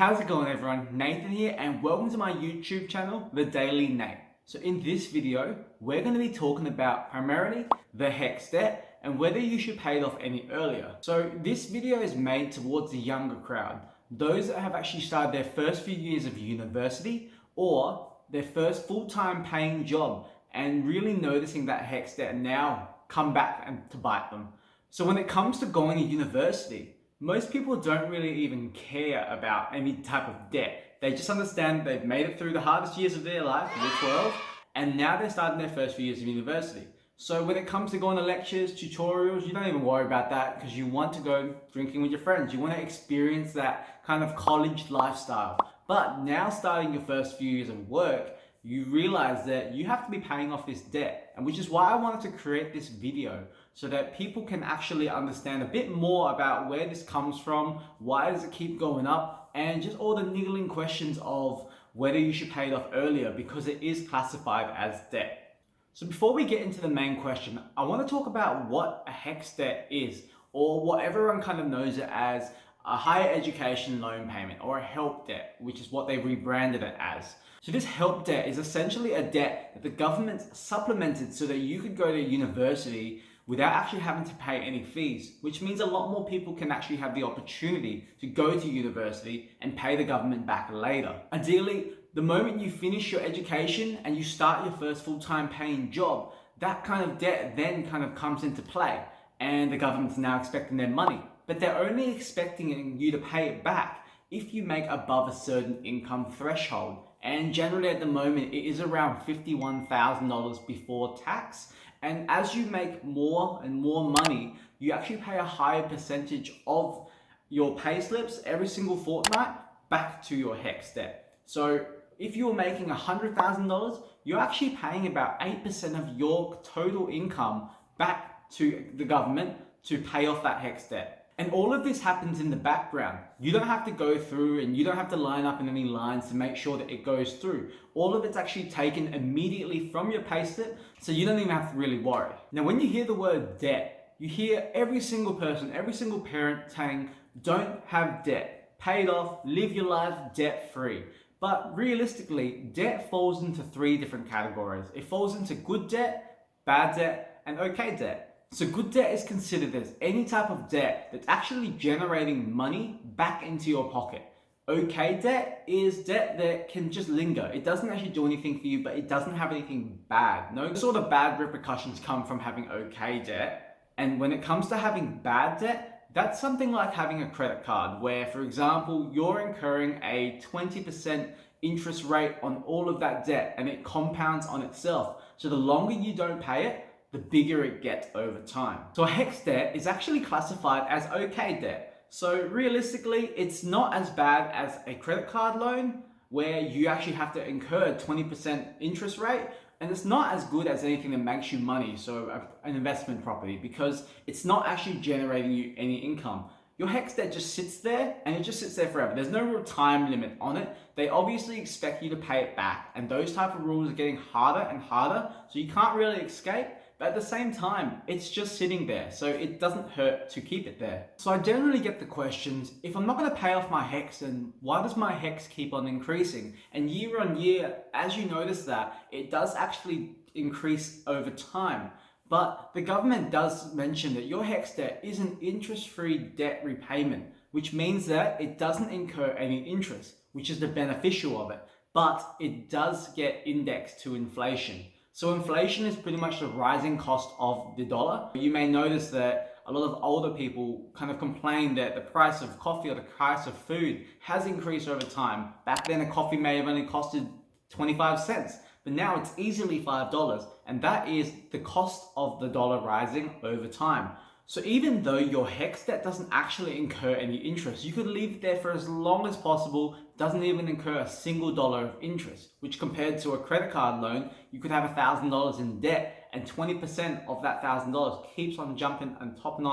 How's it going everyone? Nathan here and welcome to my YouTube channel, The Daily Nate. So in this video, we're going to be talking about primarily the HECS debt and whether you should pay it off any earlier. So this video is made towards the younger crowd, those that have actually started their first few years of university or their first full-time paying job and really noticing that HECS debt now come back and to bite them. So when it comes to going to university, most people don't really even care about any type of debt. They just understand they've made it through the hardest years of their life, year 12, and now they're starting their first few years of university. So when it comes to going to lectures, tutorials, you don't even worry about that because you want to go drinking with your friends. You want to experience that kind of college lifestyle. But now starting your first few years of work, you realize that you have to be paying off this debt, and which is why I wanted to create this video so that people can actually understand a bit more about where this comes from, why does it keep going up, and just all the niggling questions of whether you should pay it off earlier because it is classified as debt. So before we get into the main question, I want to talk about what a HECS debt is, or what everyone kind of knows it as a higher education loan payment or a HELP debt, which is what they rebranded it as. So this HELP debt is essentially a debt that the government supplemented so that you could go to university without actually having to pay any fees, which means a lot more people can actually have the opportunity to go to university and pay the government back later. Ideally, the moment you finish your education and you start your first full-time paying job, that kind of debt then kind of comes into play and the government's now expecting their money. But they're only expecting you to pay it back if you make above a certain income threshold. And generally at the moment, it is around $51,000 before tax. And as you make more and more money, you actually pay a higher percentage of your pay slips every single fortnight back to your HECS debt. So if you're making $100,000, you're actually paying about 8% of your total income back to the government to pay off that HECS debt. And all of this happens in the background. You don't have to go through and you don't have to line up in any lines to make sure that it goes through. All of it's actually taken immediately from your payslip, so you don't even have to really worry. Now, when you hear the word debt, you hear every single person, every single parent saying, don't have debt, pay it off, live your life debt-free. But realistically, debt falls into three different categories. It falls into good debt, bad debt, and okay debt. So good debt is considered as any type of debt that's actually generating money back into your pocket. Okay debt is debt that can just linger. It doesn't actually do anything for you, but it doesn't have anything bad. No sort of bad repercussions come from having okay debt. And when it comes to having bad debt, that's something like having a credit card where, for example, you're incurring a 20% interest rate on all of that debt and it compounds on itself. So the longer you don't pay it, the bigger it gets over time. So a HECS debt is actually classified as okay debt. So realistically, it's not as bad as a credit card loan where you actually have to incur a 20% interest rate, and it's not as good as anything that makes you money, so an investment property, because it's not actually generating you any income. Your HECS debt just sits there and it just sits there forever. There's no real time limit on it. They obviously expect you to pay it back, and those type of rules are getting harder and harder, so you can't really escape. But at the same time, it's just sitting there, so it doesn't hurt to keep it there. So I generally get the questions, if I'm not going to pay off my HECS, then why does my HECS keep on increasing? And year on year, as you notice that, it does actually increase over time. But the government does mention that your HECS debt is an interest-free debt repayment, which means that it doesn't incur any interest, which is the beneficial of it, but it does get indexed to inflation. So inflation is pretty much the rising cost of the dollar. You may notice that a lot of older people kind of complain that the price of coffee or the price of food has increased over time. Back then, a coffee may have only costed 25 cents, but now it's easily $5, and that is the cost of the dollar rising over time. So even though your HECS debt doesn't actually incur any interest, you could leave it there for as long as possible, doesn't even incur a single dollar of interest, which compared to a credit card loan, you could have $1,000 in debt and 20% of that $1,000 keeps on jumping and topping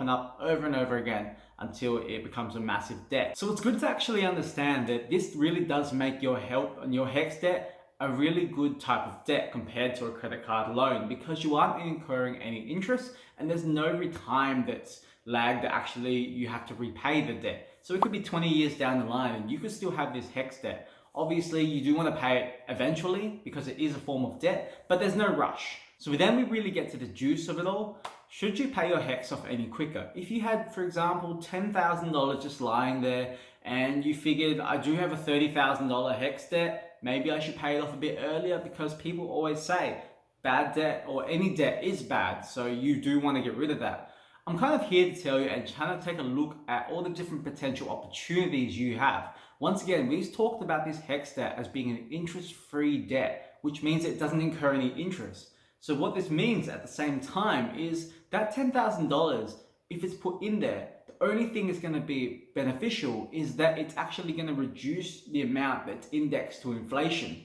up over and over again until it becomes a massive debt. So it's good to actually understand that this really does make your HELP and your HECS debt a really good type of debt compared to a credit card loan because you aren't incurring any interest and there's no time that's lagged that actually you have to repay the debt. So it could be 20 years down the line and you could still have this HECS debt. Obviously, you do want to pay it eventually because it is a form of debt, but there's no rush. So then we really get to the juice of it all. Should you pay your HECS off any quicker? If you had, for example, $10,000 just lying there and you figured, I do have a $30,000 HECS debt, maybe I should pay it off a bit earlier, because people always say bad debt or any debt is bad, so you do want to get rid of that. I'm kind of here to tell you and trying to take a look at all the different potential opportunities you have. Once again, we've talked about this HECS debt as being an interest-free debt, which means it doesn't incur any interest. So what this means at the same time is that $10,000, if it's put in there, the only thing that's going to be beneficial is that it's actually going to reduce the amount that's indexed to inflation.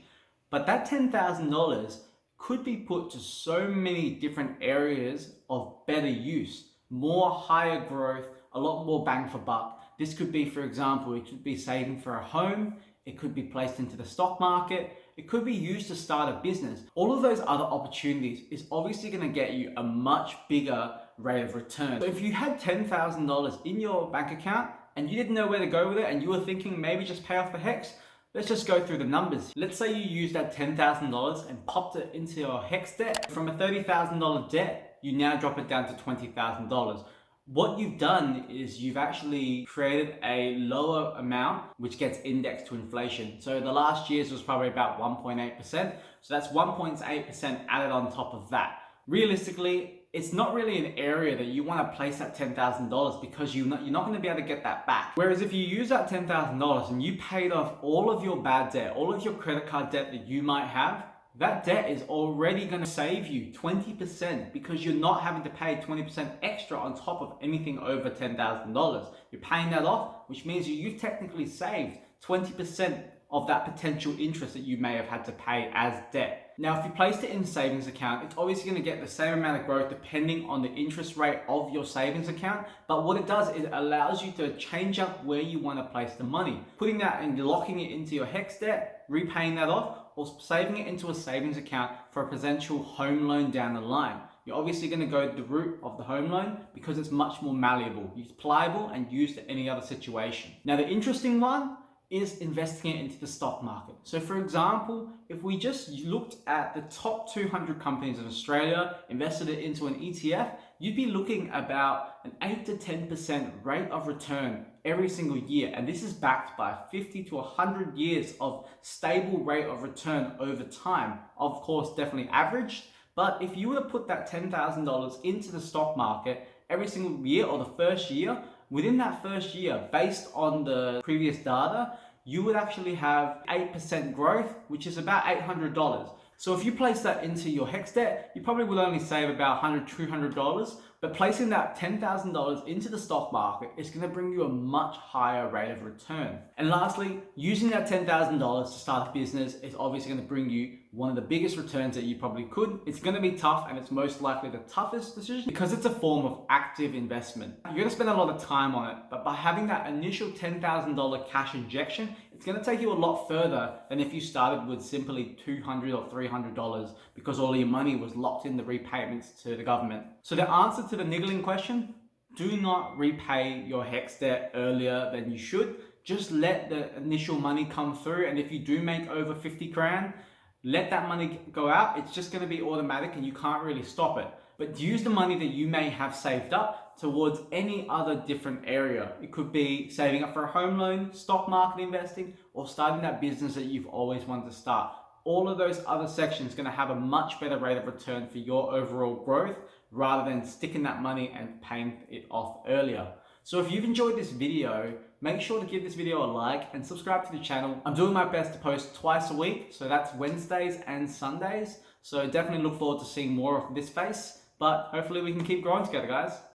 But that $10,000 could be put to so many different areas of better use, more higher growth, a lot more bang for buck. This could be, for example, it could be saving for a home, it could be placed into the stock market, it could be used to start a business. All of those other opportunities is obviously going to get you a much bigger rate of return. So if you had $10,000 in your bank account and you didn't know where to go with it and you were thinking maybe just pay off the HECS, let's just go through the numbers. Let's say you used that $10,000 and popped it into your HECS debt. From a $30,000 debt, you now drop it down to $20,000. What you've done is you've actually created a lower amount which gets indexed to inflation. So the last year's was probably about 1.8%. So that's 1.8% added on top of that. Realistically, it's not really an area that you want to place that $10,000 because you're not going to be able to get that back. Whereas if you use that $10,000 and you paid off all of your bad debt, all of your credit card debt that you might have, that debt is already going to save you 20% because you're not having to pay 20% extra on top of anything over $10,000. You're paying that off, which means you've technically saved 20% of that potential interest that you may have had to pay as debt. Now, if you placed it in a savings account, it's obviously going to get the same amount of growth depending on the interest rate of your savings account. But what it does is it allows you to change up where you want to place the money. Putting that and locking it into your HECS debt, repaying that off, or saving it into a savings account for a potential home loan down the line. You're obviously going to go the route of the home loan because it's much more malleable. It's pliable and used in any other situation. Now, the interesting one is investing it into the stock market. So for example, if we just looked at the top 200 companies in Australia, invested it into an ETF, you'd be looking about an 8 to 10% rate of return every single year. And this is backed by 50 to 100 years of stable rate of return over time. Of course, definitely averaged. But if you were to put that $10,000 into the stock market every single year or the first year, within that first year, based on the previous data, you would actually have 8% growth, which is about $800. So if you place that into your HECS debt, you probably will only save about $100, $200, but placing that $10,000 into the stock market is going to bring you a much higher rate of return. And lastly, using that $10,000 to start a business is obviously going to bring you one of the biggest returns that you probably could. It's going to be tough, and it's most likely the toughest decision because it's a form of active investment. You're going to spend a lot of time on it, but by having that initial $10,000 cash injection, it's going to take you a lot further than if you started with simply $200 or $300 because all your money was locked in the repayments to the government. So the answer to the niggling question, do not repay your HECS debt earlier than you should. Just let the initial money come through, and if you do make over 50 grand, let that money go out. It's just going to be automatic and you can't really stop it. But use the money that you may have saved up towards any other different area. It could be saving up for a home loan, stock market investing, or starting that business that you've always wanted to start. All of those other sections are going to have a much better rate of return for your overall growth rather than sticking that money and paying it off earlier. So if you've enjoyed this video, make sure to give this video a like and subscribe to the channel. I'm doing my best to post twice a week, so that's Wednesdays and Sundays. So definitely look forward to seeing more of this face, but hopefully we can keep growing together, guys.